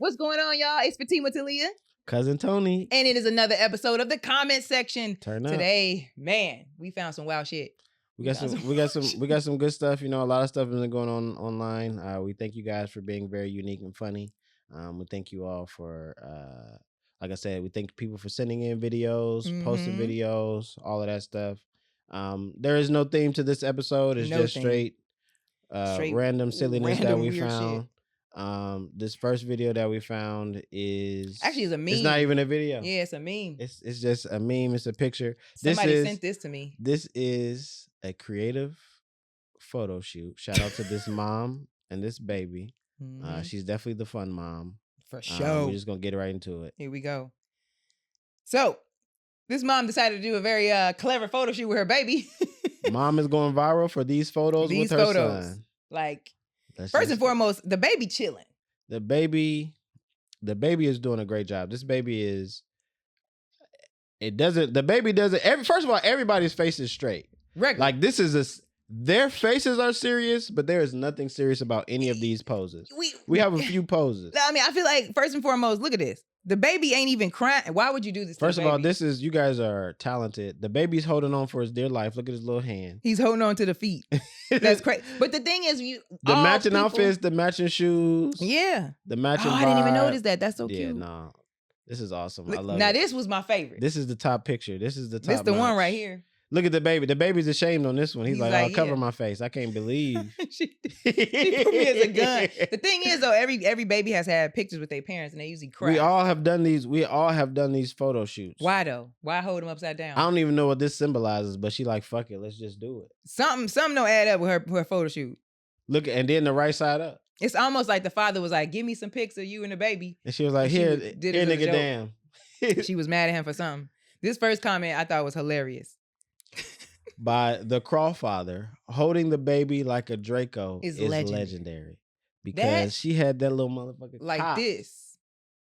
What's going on, y'all? It's Fatima Talia. Cousin Tony. And it is another episode of the comment section. Turn up. Today, man, we found some wild shit. We got some good stuff. You know, a lot of stuff has been going on online. We thank you guys for being very unique and funny. We thank you all for like I said, we thank people for sending in videos, posting videos, all of that stuff. There is no theme to this episode. It's just straight random silliness that we found. This first video that we found is actually it's a meme. It's not even a video. Yeah, it's a meme. It's just a meme. It's a picture. Somebody sent this to me. This is a creative photo shoot. Shout out to this mom and this baby. She's definitely the fun mom. For sure. We're just gonna get right into it. Here we go. So, this mom decided to do a very clever photo shoot with her baby. Mom is going viral for these photos with her son. Like, first and foremost, the baby chilling. The baby is doing a great job. This baby is. First of all, everybody's face is straight. Regular. Like their faces are serious, but there is nothing serious about any of these poses. We have a few poses. I mean, I feel like first and foremost, look at this. The baby ain't even crying. Why would you do this? First of all, you guys are talented. The baby's holding on for his dear life. Look at his little hand. He's holding on to the feet. That's crazy. But the thing is, the matching outfits, the matching shoes. Yeah. The matching vibe. I didn't even notice that. That's so cute. Yeah, no. This is awesome. I love it. Now, this was my favorite. This is the top picture. This is the top. This the one right here. Look at the baby. The baby's ashamed on this one. He's like, I'll cover my face. I can't believe. she put me as a gun. The thing is, though, every baby has had pictures with their parents, and they usually cry. We all have done these photo shoots. Why though? Why hold them upside down? I don't even know what this symbolizes, but she like, fuck it, let's just do it. Something don't add up with her photo shoot. Look, and then the right side up. It's almost like the father was like, give me some pics of you and the baby. And she was like, here nigga, damn. She was mad at him for something. This first comment I thought was hilarious. By the Crawfather, holding the baby like a Draco is legendary. Because she had that little motherfucker like cock. This.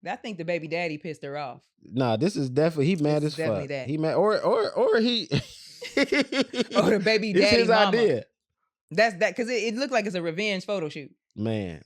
I think the baby daddy pissed her off. Nah, this is definitely, he mad as fuck. That. He mad, or he... or the baby daddy It's his mama. idea. That's that, because it looked like it's a revenge photo shoot. Man.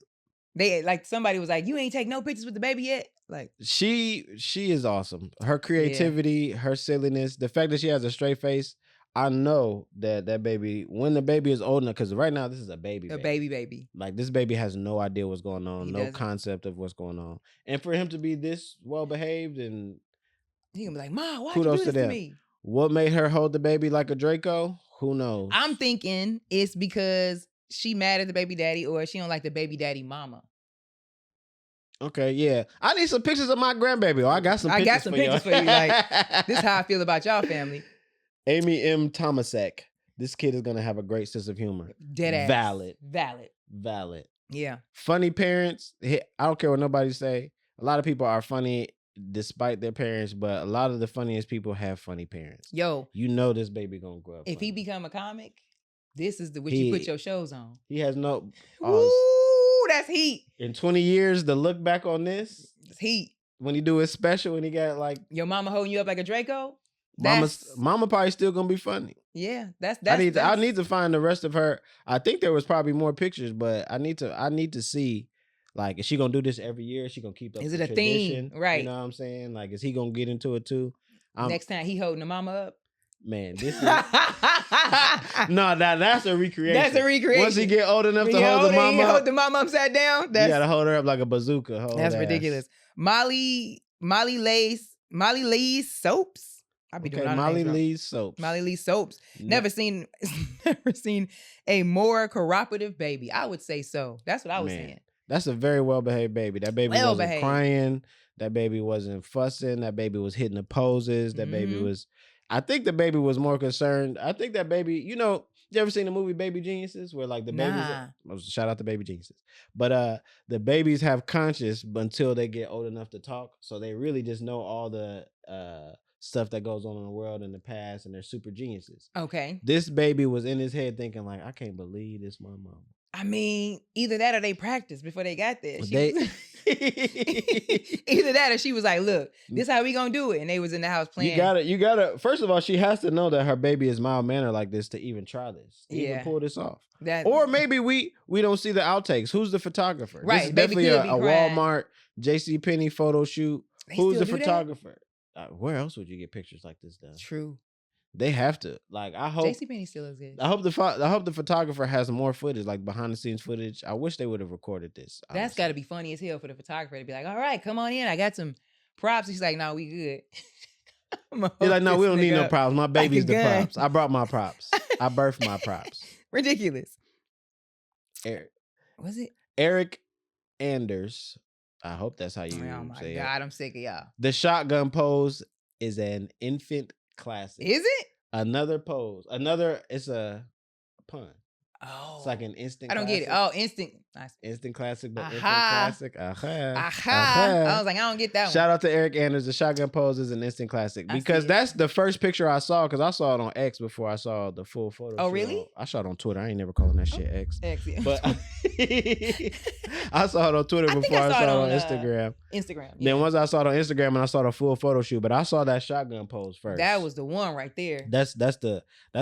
They, like, somebody was like, you ain't take no pictures with the baby yet? Like, she is awesome. Her creativity, her silliness, the fact that she has a straight face. I know that baby, when the baby is old enough, because right now this is a baby. Baby. Like, this baby has no idea what's going on, no concept of what's going on. And for him to be this well behaved, and he gonna be like, Ma, why'd you do this to me? What made her hold the baby like a Draco? Who knows? I'm thinking it's because she mad at the baby daddy, or she don't like the baby daddy mama. Okay, yeah. I need some pictures of my grandbaby. Oh, I got some pictures for you. Like, this is how I feel about y'all family. Amy M. Tomasek. This kid is going to have a great sense of humor. Dead ass. Valid. Yeah. Funny parents. I don't care what nobody say. A lot of people are funny despite their parents, but a lot of the funniest people have funny parents. Yo. You know this baby going to grow up If funny. he become a comic, this is what you put your shows on. He has no... Ooh, that's heat. In 20 years, to look back on this... It's heat. When he do his special, when he got like... Your mama holding you up like a Draco? Mama probably still gonna be funny. Yeah, that's. I need to find the rest of her. I think there was probably more pictures, but I need to see, like, is she gonna do this every year? Is she gonna keep up? Is it a theme? Right. You know what I'm saying? Like, is he gonna get into it too? Next time he holding the mama up. Man, this is no, that's a recreation. That's a recreation. Once he get old enough to hold the mama, hold the mama upside down. You gotta hold her up like a bazooka. That's ridiculous. Molly Lee's soaps. I'll be doing Molly Lee's soaps. Molly Lee's soaps. Never seen a more cooperative baby. I would say so. That's what I was saying. That's a very well-behaved baby. That baby wasn't crying. That baby wasn't fussing. That baby was hitting the poses. That baby was... I think the baby was more concerned. I think that baby... You know, you ever seen the movie Baby Geniuses? Where like the babies... Shout out to Baby Geniuses. But the babies have conscience until they get old enough to talk. So they really just know all the... stuff that goes on in the world in the past, and they're super geniuses. Okay. This baby was in his head thinking like, I can't believe this my mama. I mean, either that or they practiced before they got there. They Either that or she was like, look, this how we gonna do it. And they was in the house playing. you gotta first of all, she has to know that her baby is mild mannered like this to even try this. To even pull this off. Or maybe we don't see the outtakes. Who's the photographer? Right. This is definitely a Walmart, JCPenney photo shoot. Who's the photographer? Where else would you get pictures like this done? True. They have to. Like, I hope JCPenney still exists. I hope the photographer has more footage, like behind the scenes footage. I wish they would have recorded this. Honestly. That's got to be funny as hell for the photographer to be like, all right, come on in. I got some props. He's like, no, we good. He's like, no, we don't need no props. My baby's the props. I brought my props. I birthed my props. Ridiculous. Eric. Was it? Eric Anders. I hope that's how you say it. Oh my God, I'm sick of y'all. The shotgun pose is an infant classic. Is it? Another pose. It's a pun. Oh. It's like an instant I don't classic. get it. Oh, instant. Instant classic, but infant Aha. classic. I was like, I don't get that Shout out to Eric Anders. The shotgun pose is an instant classic. Because that's the first picture I saw, because I saw it on X before I saw the full photo. Oh, really? I saw it on Twitter. I ain't never calling that shit X. X, yeah. But I saw it on Twitter before I saw it on Instagram. Instagram. Yeah. Then once I saw it on Instagram and I saw the full photo shoot, but I saw that shotgun pose first. That was the one right there. That's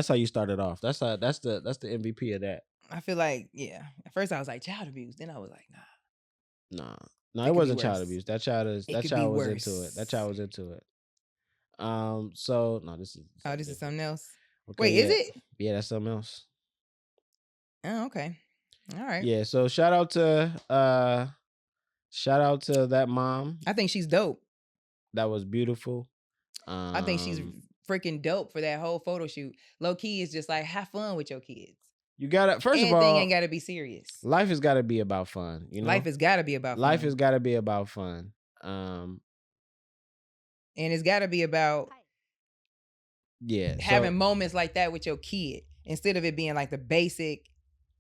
how you started off. That's the MVP of that. I feel like, yeah. At first I was like child abuse. Then I was like, nah. No, it wasn't child abuse. That child was into it. That child was into it. So no, this is this is something else. Okay, wait, is it? Yeah, that's something else. Oh, okay. All right. Yeah, so shout out to that mom. I think she's dope. That was beautiful. I think she's freaking dope for that whole photo shoot. Low key is just like, have fun with your kids. You gotta Anything of all, ain't gotta be serious. Life has gotta be about fun. You know, life has gotta be about fun. Life has gotta be about fun. And it's gotta be about having moments like that with your kid instead of it being like the basic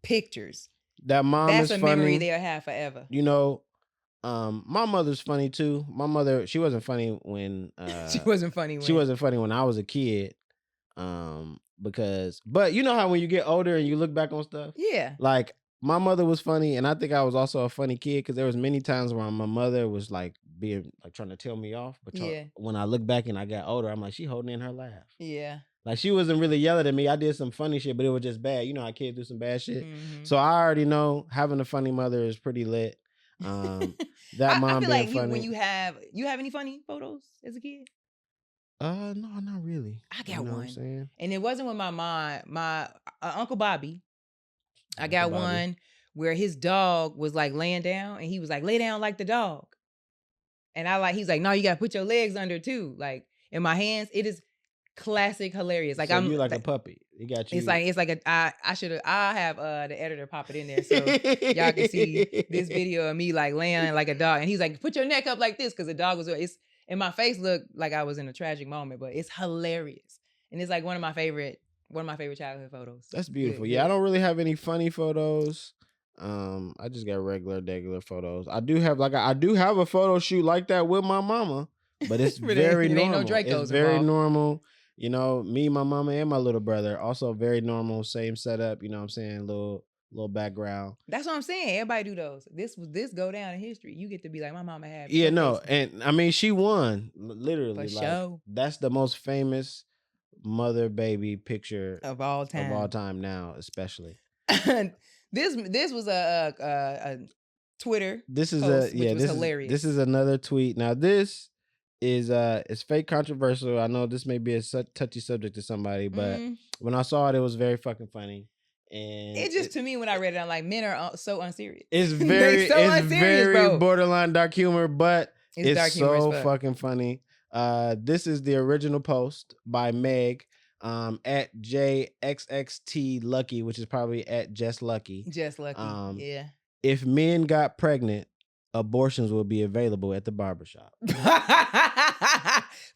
pictures. That mom That's is a funny. memory they'll have forever. You know, my mother's funny too. My mother, she wasn't funny when she wasn't funny when I was a kid. But you know how when you get older and you look back on stuff? Yeah. Like my mother was funny, and I think I was also a funny kid because there was many times where my mother was like being like trying to tell me off. But when I look back and I got older, I'm like, she holding in her laugh. Yeah. Like she wasn't really yelling at me. I did some funny shit, but it was just bad. You know how kids do some bad shit. Mm-hmm. So I already know having a funny mother is pretty lit. That mom I feel being like funny. when you have any funny photos as a kid? No, not really. I got one. What I'm saying? And it wasn't with my mom. My Uncle Bobby. I got one where his dog was like laying down and he was like, lay down like the dog. And he's like, no, you gotta put your legs under too. Like in my hands, it is classic hilarious. Like so you like a puppy. You got you. It's like I have the editor pop it in there so y'all can see this video of me like laying like a dog. And he's like, put your neck up like this because the dog was and my face looked like I was in a tragic moment, but it's hilarious. And it's like one of my favorite childhood photos. That's beautiful. Yeah, I don't really have any funny photos. I just got regular photos. I do have a photo shoot like that with my mama, but it's very normal. Ain't no Dracos it's very involved. normal. You know, me, my mama, and my little brother, also very normal, same setup, you know what I'm saying? Little background. That's what I'm saying. Everybody do those. This go down in history. You get to be like, my mama had. Yeah, no, and I mean she won literally. For like, sure. That's the most famous mother baby picture of all time. Of all time now, especially. This was a Twitter. This is post, which was hilarious. This is another tweet. Now this is it's fake controversial. I know this may be a touchy subject to somebody, but when I saw it, it was very fucking funny. And it just to me when I read it, I'm like, men are so unserious. It's very very borderline dark humor, but it's so fucking funny. This is the original post by Meg at JXXT Lucky, which is probably at Just Lucky. Just Lucky. Yeah. If men got pregnant, abortions will be available at the barbershop.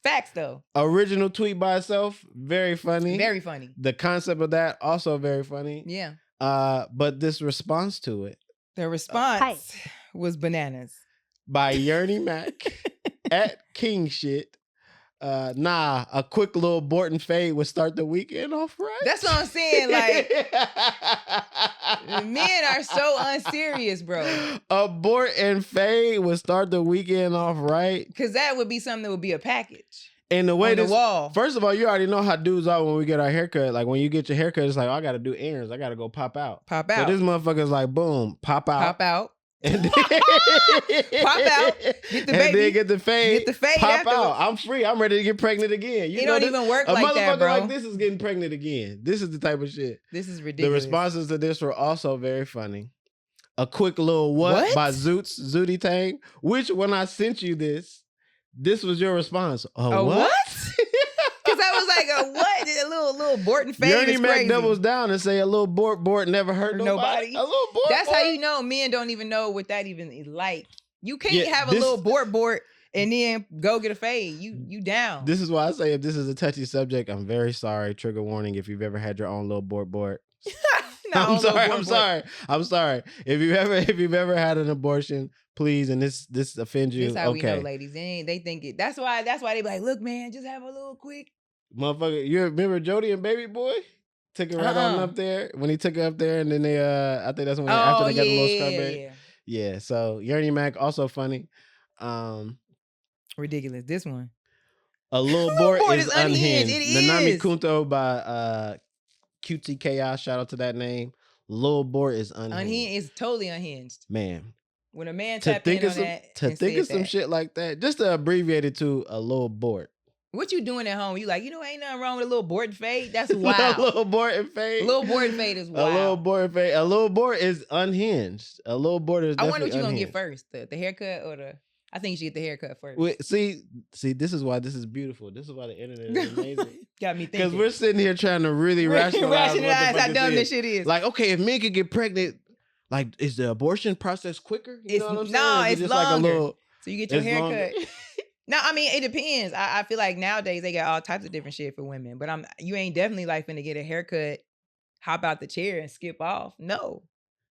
Facts though. Original tweet by itself, very funny. Very funny. The concept of that also very funny. Yeah. But this response to it. The response was bananas. By Yerny Mac at King Shit. Nah, a quick little abort and fade would start the weekend off right. That's what I'm saying. Like, men are so unserious, bro. Abort and fade would start the weekend off right. Because that would be something that would be a package. And the way on the wall. First of all, you already know how dudes are when we get our haircut. Like when you get your haircut, it's like, oh, I got to do errands. I got to go pop out. Pop out. So this motherfucker's like, boom, pop out. Pop out. And then, pop out. Get the baby. And then get the fade. Get the fade Pop afterwards. out. I'm free. I'm ready to get pregnant again. It don't even work like that, A motherfucker bro. like this is getting pregnant again. This is the type of shit. This is ridiculous. The responses to this were also very funny. A quick little what? By Zooty Tang, which when I sent you this was your response. A what? Because I was like, a what? A little abort and fade Yerny is Mac crazy. doubles down and say a little bort never hurt nobody. A little bort. That's how you know men don't even know what that even is like. You can't have a little bort and then go get a fade. You down. This is why I say if this is a touchy subject, I'm very sorry. Trigger warning if you've ever had your own little bort. I'm sorry. If you've ever had an abortion, please, and this offends you. This how okay. We know, ladies. They think it. That's why they be like, look, man, just have a little quick. Motherfucker, you remember Jody and Baby Boy? Took her right on up there. When he took her up there, and then they I think that's when after they got the little strawberry. Yeah. So Yerny Mac also funny. Ridiculous. This one. A little board is unhinged. It is. Nanami Kunto by Cutesy Chaos. Shout out to that name. Lil Board is unhinged. It's totally unhinged. Man. When a man tapped in on that. To think of some shit like that, just to abbreviate it to a little board. What you doing at home? You like, ain't nothing wrong with a little board and fade? That's wild. A little board and fade. A little board and fade is wild. A little board and fade. A little board is unhinged. A little board is definitely I wonder what you're going to get unhinged. first. The haircut or the... I think you should get the haircut first. Wait, see, this is why this is beautiful. This is why the internet is amazing. Got me thinking. Because we're sitting here trying to really rationalize how dumb this shit is. Like, okay, if men could get pregnant, like, is the abortion process quicker? You know what I'm saying? No, it's just longer. Like a little, so you get your haircut. No, I mean, it depends. I feel like nowadays they got all types of different shit for women. But you ain't definitely like finna get a haircut, hop out the chair and skip off. No.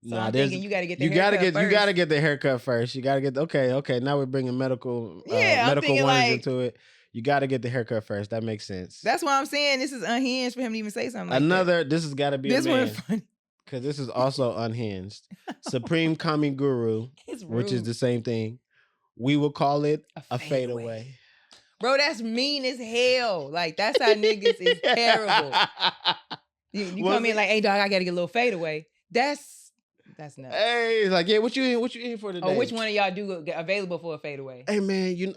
So I'm thinking you got to get the haircut first. You got to get the haircut first. You got to get okay. Now we're bringing medical warnings into it. You got to get the haircut first. That makes sense. That's why I'm saying this is unhinged for him to even say something like that. This has got to be this a man. One funny. Because this is also unhinged. Supreme Kami Guru, which is the same thing. We will call it a fadeaway. Bro, that's mean as hell. Like, that's how niggas is terrible. You come in like, hey, dog, I got to get a little fadeaway. That's nuts. Hey, like, yeah, what you in for today? Oh, which one of y'all do available for a fadeaway? Hey, man, you know.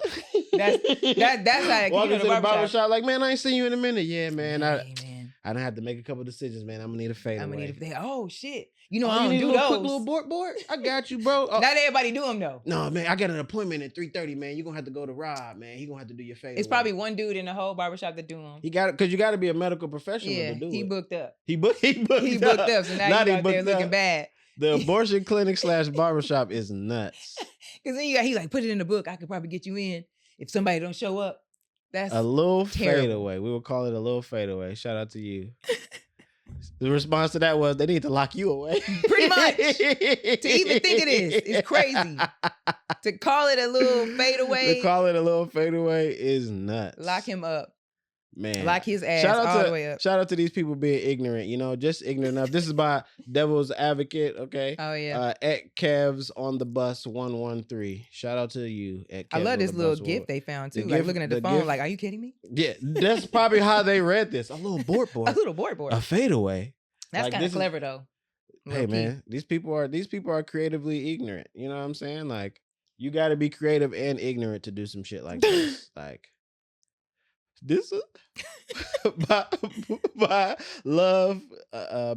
that's how walk into the barbershop like, man, I ain't seen you in a minute. Yeah, man. Man. I done had to make a couple decisions, man. I'm gonna need a fadeaway. Oh shit. You know, I don't do those. Quick little board. I got you, bro. Not everybody do them though. No, man, I got an appointment at 3:30, man. You're gonna have to go to Rob, man. He gonna have to do your fadeaway. It's probably one dude in the whole barbershop that do them. He got it, because you got to be a medical professional to do it. He booked up. He booked up. So now you out there looking bad. The abortion clinic / barbershop is nuts. Because then he like, put it in the book. I could probably get you in if somebody don't show up. That's a little terrible. fadeaway. We will call it a little fadeaway. Shout out to you. The response to that was they need to lock you away. Pretty much. To even think of this is crazy. To call it a little fadeaway. To call it a little fadeaway is nuts. Lock him up. Man. Lock his ass all the way up. Shout out to these people being ignorant, just ignorant enough. This is by Devil's Advocate, okay? Oh, yeah. At Kevs on the bus 113. Shout out to you at Kevs. I love this little gift they found too. Like looking at the phone, like, are you kidding me? Yeah, that's probably how they read this. A little board. A little board. A fadeaway. That's kind of clever though. Hey man, these people are creatively ignorant. You know what I'm saying? Like, you got to be creative and ignorant to do some shit like this. Like, this is by Love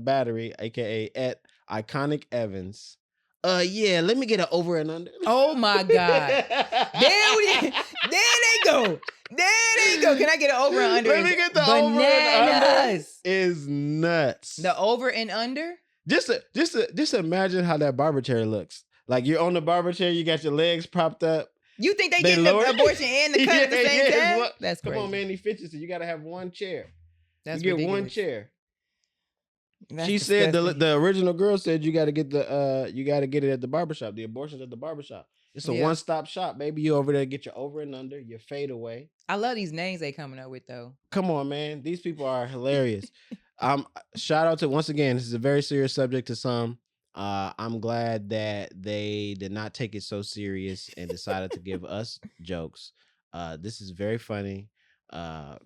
Battery, aka at Iconic Evans. Yeah, let me get an over and under. Oh my God. There they go. Can I get an over and under? Let me get the bananas. Over and under. Is nuts. The over and under? Just imagine how that barber chair looks. Like, you're on the barber chair, you got your legs propped up. You think they get the abortion and the cut at the same time? That's crazy. Come on, man, these fitches, you got to have one chair. That's you get ridiculous. one chair. That's she disgusting. said the original girl said you got to get it at the barbershop. The abortion's at the barbershop. It's a Yeah. one-stop shop, baby. You over there get your over and under, your fade away. I love these names they coming up with though. Come on, man. These people are hilarious. Shout out to, once again, this is a very serious subject to some. I'm glad that they did not take it so serious and decided to give us jokes. This is very funny,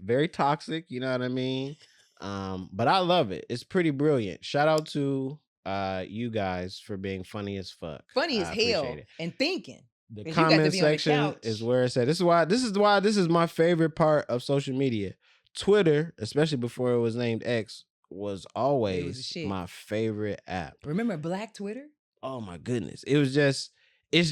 very toxic, you know what I mean? But I love it. It's pretty brilliant. Shout out to you guys for being funny as fuck. Funny as I hell appreciate it. and thinking. The 'Cause you got to comment be on the section couch. is where it's at. This is my favorite part of social media. Twitter, especially before it was named X, was always shit. my favorite app. Remember Black Twitter? Oh my goodness. It's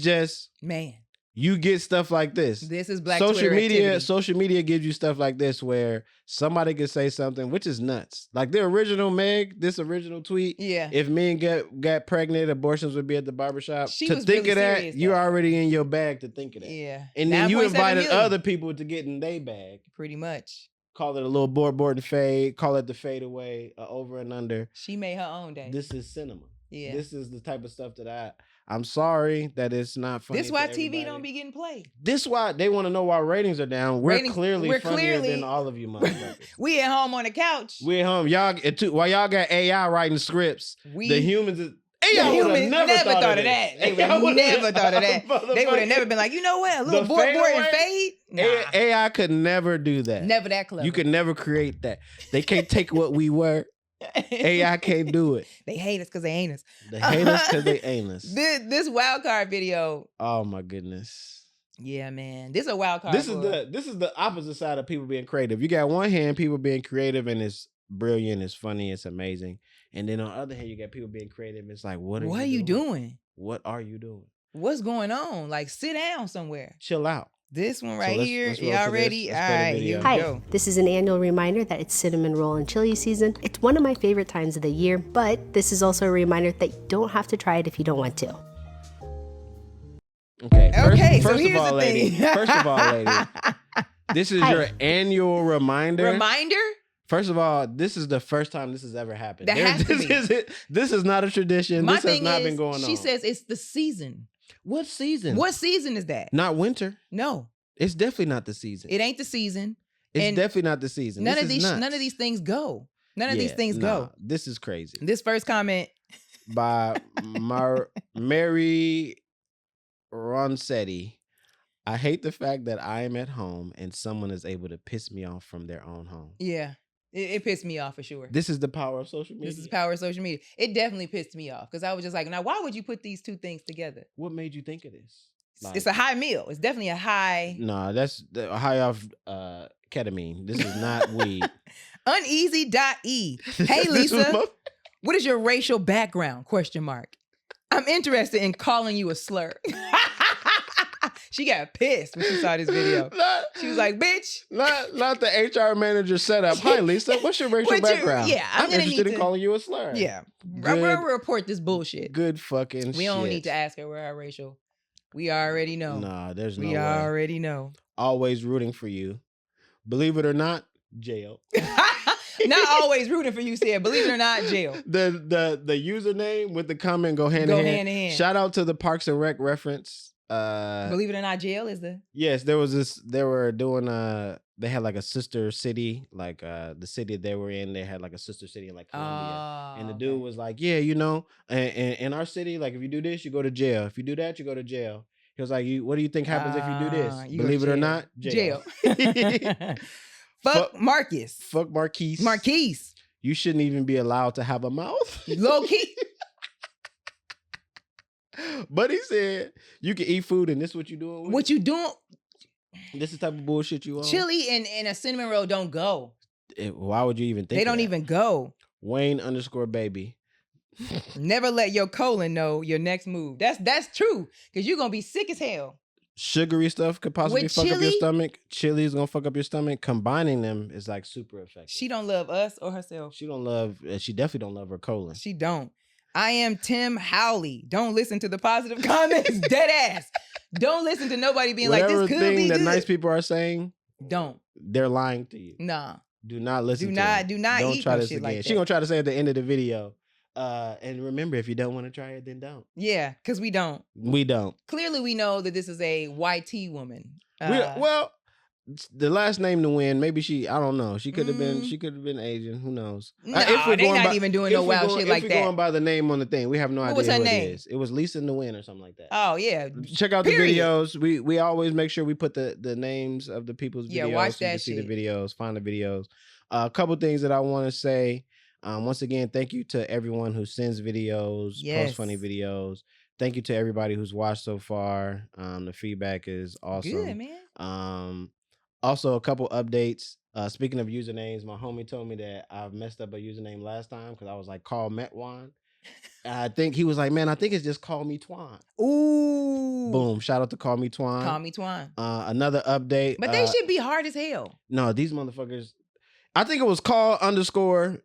just Man, you get stuff like this. this is Black social Twitter media activity. social media gives you stuff like this where somebody can say something which is nuts. Like the original Meg, this original tweet. Yeah. If men got pregnant, abortions would be at the barbershop. She to was think really of that, serious, you're though. already in your bag to think of that. Yeah. And then you 9.7 invited million, other people to get in their bag. pretty much. Call it a little board and fade. Call it the fade away, over and under. She made her own day. This is cinema. Yeah. This is the type of stuff that I'm sorry that it's not funny. This why to TV everybody. don't be getting played. This why they want to know why ratings are down. We're clearly funnier clearly- than all of you motherfuckers. We at home on the couch. We at home. While y'all got AI writing scripts, the humans is AI would have humans never thought of that. this. They would have never thought of that. They would have never been like, you know what? A little The board and fadeaway? fade? Nah. AI could never do that. Never that clever. You could never create that. They can't take what we were. AI can't do it. They hate us because they ain't us. They hate us because they ain't us. This wild card video. Oh my goodness. Yeah, man. This is a wild card. This is the opposite side of people being creative. You got one hand, people being creative and it's brilliant, it's funny, it's amazing. And then on the other hand, you got people being creative. It's like, what are you doing? What are you doing? What's going on? Like, sit down somewhere. Chill out. This one right here, let's roll y'all to this. ready? All Let's play the right, video. here we Hi, go. this is an annual reminder that it's cinnamon roll and chili season. It's one of my favorite times of the year, but this is also a reminder that you don't have to try it if you don't want to. Okay. So First here's of all, the lady. thing. First of all, lady. This is Hi. your annual reminder. Reminder? First of all, this is the first time this has ever happened. That has to be. This is not a tradition. My This has thing not is, been going on. she says it's the season. What season? What season is that? Not winter. No, It's definitely not the season. it ain't the season. It's and definitely not the season. None This of is these, nuts. none of these things go. None of these Yeah, things nah, go. This is crazy. This first comment. By Mary Ronsetti. I hate the fact that I am at home and someone is able to piss me off from their own home. Yeah, it pissed me off for sure. This is the power of social media. This is the power of social media. It definitely pissed me off because I was just like, now why would you put these two things together? What made you think of this? It's a high meal. It's definitely a high. No, that's the high off ketamine. This is not weed. Uneasy.e. Hey This was Lisa, my- what is your racial background? Question mark. I'm interested in calling you a slur. She got pissed when she saw this video. She was like, bitch. Not the HR manager setup. Hi, Lisa. What's your racial What's your- background? yeah, I'm I'm gonna interested need in to- calling you a slur. Yeah. Good- We'll report this bullshit. Good fucking We don't shit. need to ask her where our racial. We already know. Nah, there's no we way. already know. Always rooting for you. Believe it or not, jail. Not always rooting for you, said. Believe it or not, jail. The username with the comment go hand Go in hand. hand in hand. Shout out to the Parks and Rec reference. Believe it or not, jail is the. Yes, there was this. They were doing they had like a sister city, like the city they were in. They had like a sister city in like Columbia. And the dude was like, yeah, you know, and in our city, like if you do this, you go to jail. If you do that, you go to jail. He was like, what do you think happens if you do this? You go to Believe it or jail. not, jail. Fuck Marcus. Fuck Marquise. Marquise. You shouldn't even be allowed to have a mouth. Low key. But he said you can eat food and this what you doing with What it? you doing? This is the type of bullshit you on. Chili and a cinnamon roll don't go. Why would you even think They don't that? even go. Wayne_baby. Never let your colon know your next move. That's true. Because you're gonna be sick as hell. Sugary stuff could possibly With fuck up your chili? stomach. Chili is gonna fuck up your stomach. Combining them is like super effective. She don't love us or herself. She don't love. She definitely don't love her colon. She don't. I am Tim Howley. Don't listen to the positive comments. Dead ass. Don't listen to nobody being Whatever like, this could thing be that good. nice people are saying, Don't. they're lying to you. Nah. Do not listen. Do to not- them. do not Don't eat try no this shit again. like She that. gonna try to say at the end of the video, And remember, if you don't want to try it, then don't. Yeah, because we don't. We don't. Clearly, we know that this is a YT woman. Well, the last name to win, maybe I don't know. She could have been Asian. Who knows? No, they're not even doing no wild shit like that. If we're going by the name on the thing, we have no idea was her who name? it is. It was Lisa Nguyen or something like that. Oh, yeah. Check out Period. the videos. We always make sure we put the names of the people's videos. Yeah, watch so you can that see shit. the videos, find the videos. A couple things that I want to say. Once again, thank you to everyone who sends videos, posts funny videos. Thank you to everybody who's watched so far. The feedback is awesome. Good, man. Also, a couple updates. Speaking of usernames, my homie told me that I messed up a username last time because I was like, call Metwan. I think he was like, man, I think it's just Call Me Twan. Ooh. Boom. Shout out to Call Me Twan. Call Me Twan. Another update. But they should be hard as hell. No, these motherfuckers. I think it was call_me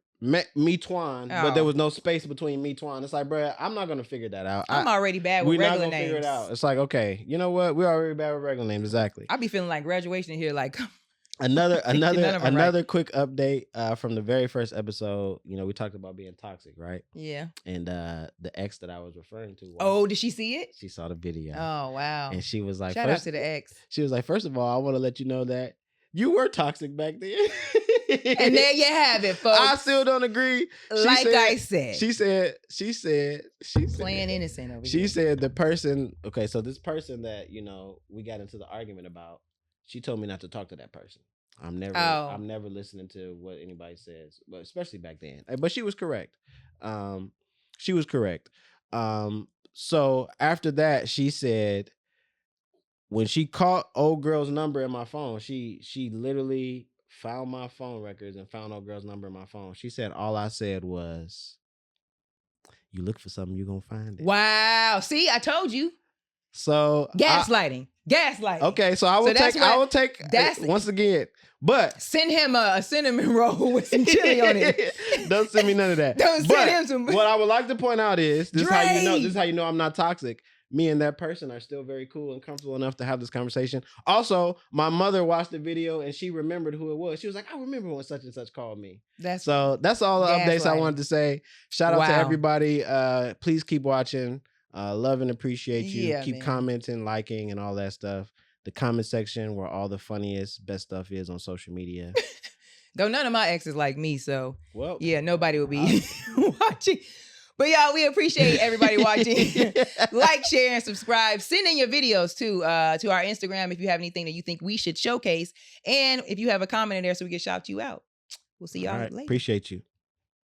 Twan, but there was no space between me Twan. It's like, bro, I'm not gonna figure that out. I'm already bad with regular names. We're not gonna figure it out. It's like, okay, you know what? We're already bad with regular names. Exactly. I be feeling like graduation here. Like another quick update from the very first episode. You know, we talked about being toxic, right? Yeah. And the ex that I was referring to. Oh, did she see it? She saw the video. Oh, wow. And she was like, shout out to the ex. She was like, first of all, I want to let you know that you were toxic back then. And there you have it, folks. I still don't agree. I said. She said playing innocent over here. She said the person, okay, so this person that, you know, we got into the argument about, she told me not to talk to that person. I'm never listening to what anybody says, but especially back then. But she was correct. So after that, she said when she caught old girl's number in my phone, she literally found my phone records and found old girl's number in my phone. She said all I said was, "You look for something, you're gonna find it." Wow. See, I told you. So gaslighting. Okay, so I will take once again. But send him a cinnamon roll with some chili on it. Don't send me none of that. Don't send him some. What I would like to point out is this is how you know I'm not toxic. Me and that person are still very cool and comfortable enough to have this conversation. Also, my mother watched the video and she remembered who it was. She was like, I remember when such and such called me. That's all the updates I wanted to say. Shout out to everybody. Please keep watching. Love and appreciate you. Yeah, keep commenting, liking, and all that stuff. The comment section where all the funniest, best stuff is on social media. Though none of my exes like me, so yeah, nobody will be watching. But y'all, we appreciate everybody watching. Like, share, and subscribe. Send in your videos too to our Instagram if you have anything that you think we should showcase. And if you have a comment in there so we can shout you out. We'll see y'all later. Appreciate you.